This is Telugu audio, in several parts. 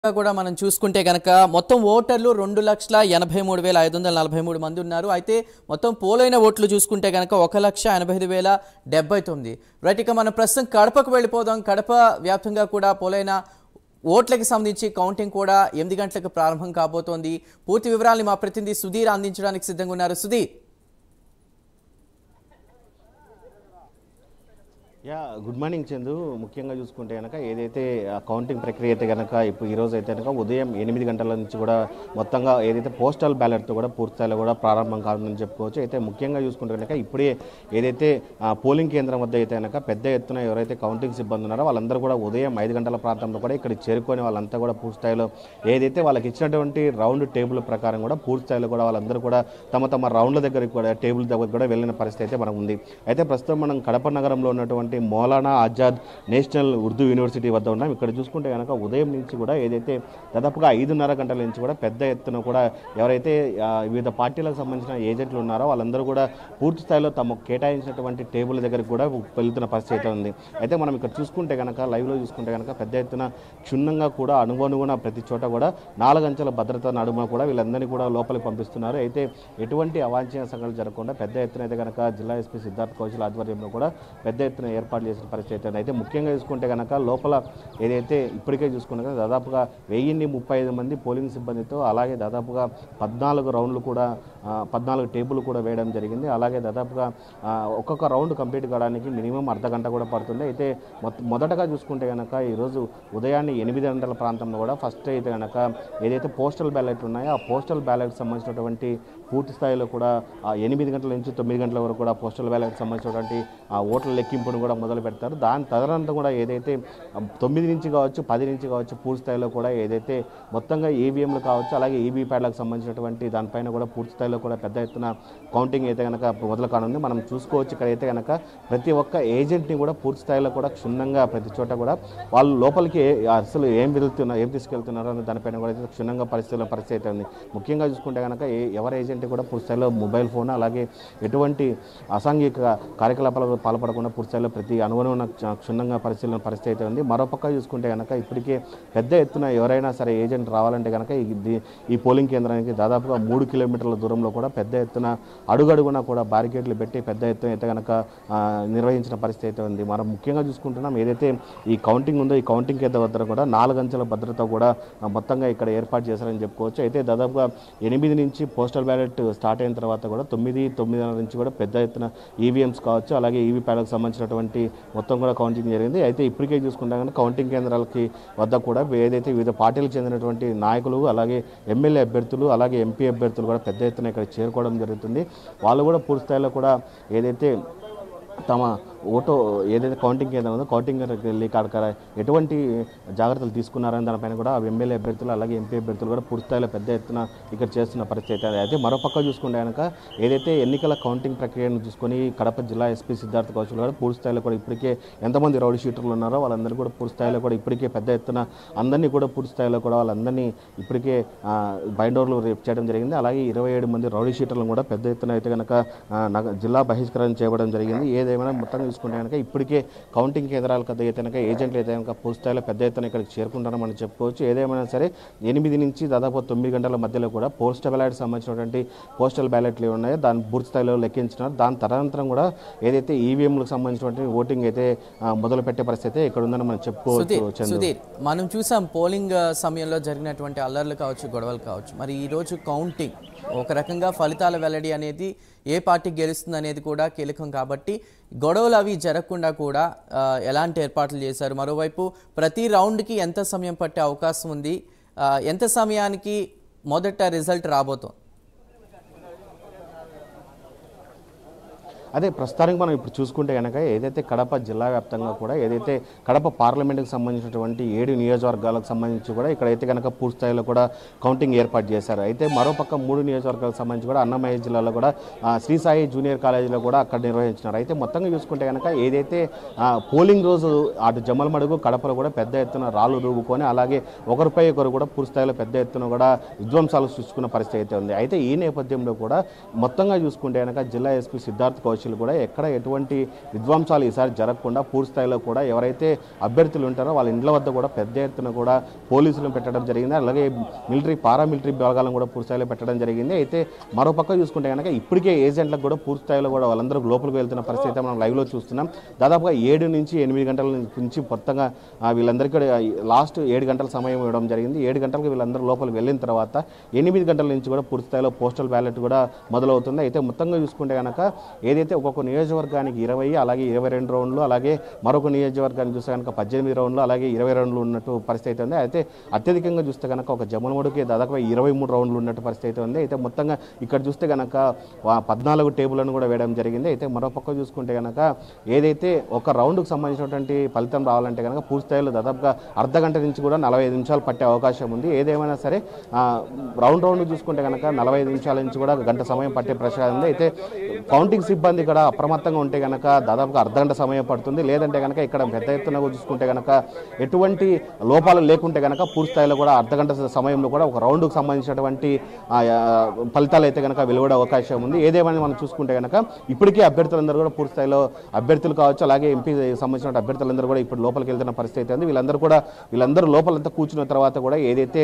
కూడా మనం చూసుకుంటే గనక మొత్తం ఓటర్లు 2,83,543 మంది ఉన్నారు. అయితే మొత్తం పోలైన ఓట్లు చూసుకుంటే గనక 1,85,079. రైట్, ఇక మనం ప్రస్తుతం కడపకు వెళ్ళిపోదాం. కడప వ్యాప్తంగా కూడా పోలైన ఓట్లకి సంబంధించి కౌంటింగ్ కూడా 8 గంటలకు ప్రారంభం కాబోతోంది. పూర్తి వివరాలను మా ప్రతినిధి సుధీర్ అందించడానికి సిద్ధంగా ఉన్నారు. సుధీర్. Good morning Chandu. ముఖ్యంగా చూసుకుంటే కనుక ఏదైతే కౌంటింగ్ ప్రక్రియ అయితే కనుక ఇప్పుడు ఈరోజు అయితే కనుక ఉదయం 8 గంటల నుంచి కూడా మొత్తంగా ఏదైతే పోస్టల్ బ్యాలెట్తో కూడా పూర్తిస్థాయిలో కూడా ప్రారంభం కావాలని చెప్పుకోవచ్చు. అయితే ముఖ్యంగా చూసుకుంటే కనుక ఇప్పుడే ఏదైతే పోలింగ్ కేంద్రం వద్ద అయితే కనుక పెద్ద ఎత్తున ఎవరైతే కౌంటింగ్ సిబ్బంది ఉన్నారో వాళ్ళందరూ కూడా ఉదయం 5 గంటల ప్రాంతంలో కూడా ఇక్కడ చేరుకొని వాళ్ళంతా కూడా పూర్తిస్థాయిలో ఏదైతే వాళ్ళకి ఇచ్చినటువంటి రౌండ్ టేబుల్ ప్రకారం కూడా పూర్తిస్థాయిలో కూడా వాళ్ళందరూ కూడా తమ రౌండ్ల దగ్గరికి కూడా టేబుల్ దగ్గర కూడా వెళ్ళిన పరిస్థితి అయితే మనకు ఉంది. అయితే ప్రస్తుతం మనం కడప నగరంలో ఉన్నటువంటి మౌలానా ఆజాద్ నేషనల్ ఉర్దూ యూనివర్సిటీ వద్ద ఉన్నాం. ఇక్కడ చూసుకుంటే కనుక ఉదయం నుంచి కూడా ఏదైతే దాదాపుగా 5:30 గంటల నుంచి కూడా పెద్ద ఎత్తున కూడా ఎవరైతే వివిధ పార్టీలకు సంబంధించిన ఏజెంట్లు ఉన్నారో వాళ్ళందరూ కూడా పూర్తి స్థాయిలో తమకు కేటాయించినటువంటి టేబుల్ దగ్గరికి కూడా వెళ్తున్న పరిస్థితి అయితే ఉంది. అయితే మనం ఇక్కడ చూసుకుంటే కనుక లైవ్లో చూసుకుంటే కనుక పెద్ద ఎత్తున క్షుణ్ణంగా కూడా అనుగుణంగా ప్రతి చోట కూడా 4 అంచెల భద్రత నడుమ కూడా వీళ్ళందరినీ కూడా లోపలికి పంపిస్తున్నారు. అయితే ఎటువంటి అవాంఛనీయ సంఘటనలు జరగకుండా పెద్ద ఎత్తున అయితే కనుక జిల్లా ఎస్పీ సిద్ధార్థ్ కౌశల్ ఆధ్వర్యంలో కూడా పెద్ద ఎత్తున ఏర్పాటు చేసిన పరిస్థితి అయితే ముఖ్యంగా చూసుకుంటే కనుక లోపల ఏదైతే ఇప్పటికే చూసుకుంటే కనుక దాదాపుగా 1035 మంది పోలింగ్ సిబ్బందితో అలాగే దాదాపుగా 14 రౌండ్లు కూడా 14 టేబుల్ కూడా వేయడం జరిగింది. అలాగే దాదాపుగా ఒక్కొక్క రౌండ్ కంప్లీట్ కావడానికి మినిమం అర్ధ గంట కూడా పడుతుంది. అయితే మొదటగా చూసుకుంటే కనుక ఈరోజు ఉదయాన్నే 8 గంటల ప్రాంతంలో కూడా ఫస్ట్ అయితే కనుక ఏదైతే పోస్టల్ బ్యాలెట్ ఉన్నాయో ఆ పోస్టల్ బ్యాలెట్కి సంబంధించినటువంటి పూర్తి స్థాయిలో కూడా 8 గంటల నుంచి 9 గంటల వరకు కూడా పోస్టల్ బ్యాలెట్కి సంబంధించినటువంటి ఆ ఓట్ల లెక్కింపును కూడా మొదలు పెడతారు. దాని తదనంతరం కూడా ఏదైతే 9 నుంచి కావచ్చు 10 నుంచి కావచ్చు పూర్తి స్థాయిలో కూడా ఏదైతే మొత్తంగా ఈవీఎంలు కావచ్చు అలాగే ఈవీ ప్యాడ్లకు సంబంధించినటువంటి దానిపైన కూడా పూర్తి స్థాయిలో కూడా పెద్ద ఎత్తున కౌంటింగ్ అయితే కనుక మొదలు కానుంది. మనం చూసుకోవచ్చు ఇక్కడ అయితే కనుక ప్రతి ఒక్క ఏజెంట్ని కూడా పూర్తి స్థాయిలో కూడా క్షుణ్ణంగా ప్రతి చోట కూడా వాళ్ళు లోపలికి అసలు ఏం తీసుకెళ్తున్నారో అనే దానిపైన కూడా క్షుణ్ణంగా పరిస్థితి అయితే ఉంది. ముఖ్యంగా చూసుకుంటే కనుక ఎవరి ఏజెంట్ కూడా పూర్తి స్థాయిలో మొబైల్ ఫోన్ అలాగే ఎటువంటి అసాంఘిక కార్యకలాపాలకు పాల్పడకుండా పూర్తి స్థాయిలో ప్రతి అనుగుణమైన క్షుణ్ణంగా పరిశీలన పరిస్థితి అయితే ఉంది. మరోపక్క చూసుకుంటే కనుక ఇప్పటికే పెద్ద ఎత్తున ఎవరైనా సరే ఏజెంట్ రావాలంటే కనుక ఈ పోలింగ్ కేంద్రానికి దాదాపుగా 3 కిలోమీటర్ల దూరంలో కూడా పెద్ద ఎత్తున అడుగడుగున కూడా బ్యారికేడ్లు పెట్టి పెద్ద ఎత్తున అయితే కనుక నిర్వహించిన పరిస్థితి అయితే ఉంది. మనం ముఖ్యంగా చూసుకుంటున్నాం ఏదైతే ఈ కౌంటింగ్ ఉందో ఈ కౌంటింగ్ కేంద్రం వద్ద కూడా 4 అంచెల భద్రత కూడా మొత్తంగా ఇక్కడ ఏర్పాటు చేశారని చెప్పుకోవచ్చు. అయితే దాదాపుగా 8 నుంచి పోస్టల్ బ్యాలెట్ స్టార్ట్ అయిన తర్వాత కూడా 9:30 నుంచి కూడా పెద్ద ఎత్తున ఈవీఎంస్ కావచ్చు అలాగే ఈవీ ప్యాడ్లకు సంబంధించినటువంటి మొత్తం కూడా కౌంటింగ్ జరిగింది. అయితే ఇప్పటికే చూసుకుంటే కనుక కౌంటింగ్ కేంద్రాలకి వద్ద కూడా ఏదైతే వివిధ పార్టీలకు చెందినటువంటి నాయకులు అలాగే ఎమ్మెల్యే అభ్యర్థులు అలాగే ఎంపీ అభ్యర్థులు కూడా పెద్ద ఎత్తున ఇక్కడ చేరుకోవడం జరుగుతుంది. వాళ్ళు కూడా పూర్తి స్థాయిలో కూడా ఏదైతే తమ ఓటు ఏదైతే కౌంటింగ్ కేంద్రం ఉందో కౌంటింగ్ కేంద్రానికి వెళ్ళి అక్కడ ఎటువంటి జాగ్రత్తలు తీసుకున్నారని దానిపైన కూడా ఎమ్మెల్యే అభ్యర్థులు అలాగే ఎంపీ అభ్యర్థులు కూడా పూర్తి స్థాయిలో పెద్ద ఎత్తున ఇక్కడ చేస్తున్న పరిస్థితి అయితే మరోపక్క చూసుకుంటే కనుక ఏదైతే ఎన్నికల కౌంటింగ్ ప్రక్రియను చూసుకొని కడప జిల్లా ఎస్పీ సిద్ధార్థ్ కౌశల్ కూడా పూర్తి స్థాయిలో కూడా ఇప్పటికే ఎంతమంది రౌడీ షీటర్లు ఉన్నారో వాళ్ళందరూ కూడా పూర్తి స్థాయిలో కూడా ఇప్పటికే పెద్ద ఎత్తున అందరినీ కూడా పూర్తి స్థాయిలో కూడా వాళ్ళందరినీ ఇప్పటికే బైండోర్లు రేపు చేయడం జరిగింది. అలాగే 27 మంది రౌడీ షీటర్లను కూడా పెద్ద ఎత్తున అయితే కనుక జిల్లా బహిష్కరణ చేయడం జరిగింది. ఏదేమైనా మొత్తం చూసుకుంటే కనుక ఇప్పటికే కౌంటింగ్ కేంద్రాల కథ అయితే కనుక ఏజెంట్లు అయితే కనుక పూర్తి స్థాయిలో పెద్ద ఎత్తున ఇక్కడికి చేరుకుంటారని మనం చెప్పుకోవచ్చు. ఏదేమైనా సరే 8 నుంచి దాదాపు 9 గంటల మధ్యలో కూడా పోస్టల్ బ్యాలెట్ సంబంధించినటువంటి పోస్టల్ బ్యాలెట్లు ఉన్నాయో దాన్ని పూర్తి స్థాయిలో లెక్కించినారు. దాని తదనంతరం కూడా ఏదైతే ఈవీఎంలకు సంబంధించినటువంటి ఓటింగ్ అయితే మొదలు పెట్టే పరిస్థితి ఇక్కడ ఉందని మనం చెప్పుకోవచ్చు. సుధీర్, మనం చూసాం పోలింగ్ సమయంలో జరిగినటువంటి అల్లర్లు కావచ్చు గొడవలు కావచ్చు. మరి ఈరోజు కౌంటింగ్ ఒక రకంగా ఫలితాల వెల్లడి అనేది ఏ పార్టీ గెలుస్తుంది అనేది కూడా కీలకం కాబట్టి గొడవలు అవి జరగకుండా కూడా ఎలాంటి ఏర్పాట్లు చేశారు? మరోవైపు ప్రతి రౌండ్కి ఎంత సమయం పట్టే అవకాశం ఉంది? ఎంత సమయానికి మొదట రిజల్ట్ రాబోతోంది? అదే ప్రస్తుతానికి మనం ఇప్పుడు చూసుకుంటే కనుక ఏదైతే కడప జిల్లా వ్యాప్తంగా కూడా ఏదైతే కడప పార్లమెంట్కి సంబంధించినటువంటి 7 నియోజకవర్గాలకు సంబంధించి కూడా ఇక్కడైతే కనుక పూర్తి స్థాయిలో కూడా కౌంటింగ్ ఏర్పాటు చేశారు. అయితే మరోపక్క 3 నియోజకవర్గాలకు సంబంధించి కూడా అన్నమయ్య జిల్లాలో కూడా శ్రీ సాయి జూనియర్ కాలేజీలో కూడా అక్కడ నిర్వహించినారు. అయితే మొత్తంగా చూసుకుంటే కనుక ఏదైతే పోలింగ్ రోజు అటు జమ్మలమడుగు కడపలో కూడా పెద్ద ఎత్తున రాళ్ళు రూపుకొని అలాగే ఒకరిపై ఒకరు కూడా పూర్తి స్థాయిలో పెద్ద ఎత్తున కూడా విధ్వంసాలు సృష్టించుకున్న పరిస్థితి అయితే ఉంది. అయితే ఈ నేపథ్యంలో కూడా మొత్తంగా చూసుకుంటే కనుక జిల్లా ఎస్పీ సిద్ధార్థ్ కౌశల్ పరిశీలి కూడా ఎక్కడ ఎటువంటి విధ్వంసాలు ఈసారి జరగకుండా పూర్తి స్థాయిలో కూడా ఎవరైతే అభ్యర్థులు ఉంటారో వాళ్ళ ఇండ్ల వద్ద కూడా పెద్ద ఎత్తున కూడా పోలీసులను పెట్టడం జరిగింది. అలాగే పారామిలిటరీ విభాగాలను కూడా పూర్తి స్థాయిలో పెట్టడం జరిగింది. అయితే మరోపక్క చూసుకుంటే కనుక ఇప్పటికే ఏజెంట్లకు కూడా పూర్తి స్థాయిలో కూడా వాళ్ళందరూ లోపలికి వెళ్తున్న పరిస్థితి మనం లైవ్లో చూస్తున్నాం. దాదాపుగా 7 నుంచి 8 గంటల నుంచి మొత్తంగా వీళ్ళందరికీ లాస్ట్ 7 గంటల సమయం ఇవ్వడం జరిగింది. 7 గంటలకు వీళ్ళందరూ లోపలికి వెళ్ళిన తర్వాత 8 గంటల నుంచి కూడా పూర్తి స్థాయిలో పోస్టల్ బ్యాలెట్ కూడా మొదలవుతుంది. అయితే మొత్తంగా చూసుకుంటే కనుక ఏదైతే ఒక్కొక్క నియోజకవర్గానికి 20 అలాగే 22 రౌండ్లు, అలాగే మరొక నియోజకవర్గానికి చూస్తే కనుక 18 రౌండ్లు అలాగే 20 రౌండ్లు ఉన్నట్టు పరిస్థితి ఉంది. అయితే అత్యధికంగా చూస్తే కనుక ఒక జమ్మలమడుగుకి దాదాపుగా 23 రౌండ్లు ఉన్నట్టు పరిస్థితి ఉంది. అయితే మొత్తంగా ఇక్కడ చూస్తే కనుక 14 టేబుల్లను కూడా వేయడం జరిగింది. అయితే మరోపక్క చూసుకుంటే కనుక ఏదైతే ఒక రౌండ్కి సంబంధించినటువంటి ఫలితం రావాలంటే కనుక పూర్తి స్థాయిలో దాదాపుగా అర్ధ గంట నుంచి కూడా 45 నిమిషాలు పట్టే అవకాశం ఉంది. ఏదేమైనా సరే రౌండ్ చూసుకుంటే కనుక 45 నిమిషాల నుంచి కూడా గంట సమయం పట్టే ప్రశ్న ఉంది. అయితే కౌంటింగ్ సిబ్బంది ఇక్కడ అప్రమత్తంగా ఉంటే కనుక దాదాపుగా అర్ధ గంట సమయం పడుతుంది. లేదంటే కనుక ఇక్కడ పెద్ద ఎత్తున చూసుకుంటే కనుక ఎటువంటి లోపాలు లేకుంటే కనుక పూర్తి స్థాయిలో కూడా అర్ధ గంట సమయంలో కూడా ఒక రౌండ్కి సంబంధించినటువంటి ఫలితాలు అయితే కనుక వెలువడే అవకాశం ఉంది. ఏదేమైనా మనం చూసుకుంటే కనుక ఇప్పటికే అభ్యర్థులందరూ కూడా పూర్తి స్థాయిలో అభ్యర్థులు కావచ్చు, అలాగే ఎంపీ సంబంధించిన అభ్యర్థులందరూ కూడా ఇప్పుడు లోపలికి వెళ్తున్న పరిస్థితి ఉంది. వీళ్ళందరూ లోపలంతా కూర్చున్న తర్వాత కూడా ఏదైతే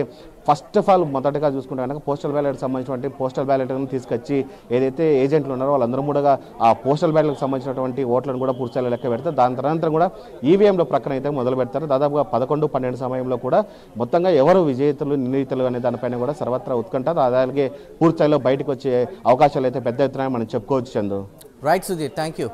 ఫస్ట్ ఆఫ్ ఆల్ మొదటగా చూసుకుంటే కనుక పోస్టల్ బ్యాలెట్ సంబంధించినటువంటి పోస్టల్ బ్యాలెట్లను తీసుకొచ్చి ఏదైతే ఏజెంట్లు ఉన్నారో వాళ్ళందరూ కూడా ఆ పోస్టల్ బ్యాలెట్కి సంబంధించినటువంటి ఓట్లను కూడా పూర్తి స్థాయిలో లెక్క పెడతారు. దాని తర్వాత కూడా ఈవీఎంలో ప్రక్కన అయితే మొదలు పెడతారు. దాదాపుగా 11-12 సమయంలో కూడా మొత్తంగా ఎవరు విజేతలు నిర్ణీతలు అనే దానిపైన కూడా సర్వత్రా ఉత్కంఠ, అలాగే పూర్తి స్థాయిలో బయటకు వచ్చే అవకాశాలు అయితే పెద్ద ఎత్తున మనం చెప్పుకోవచ్చు. Chandu. Right Sudheer, thank you.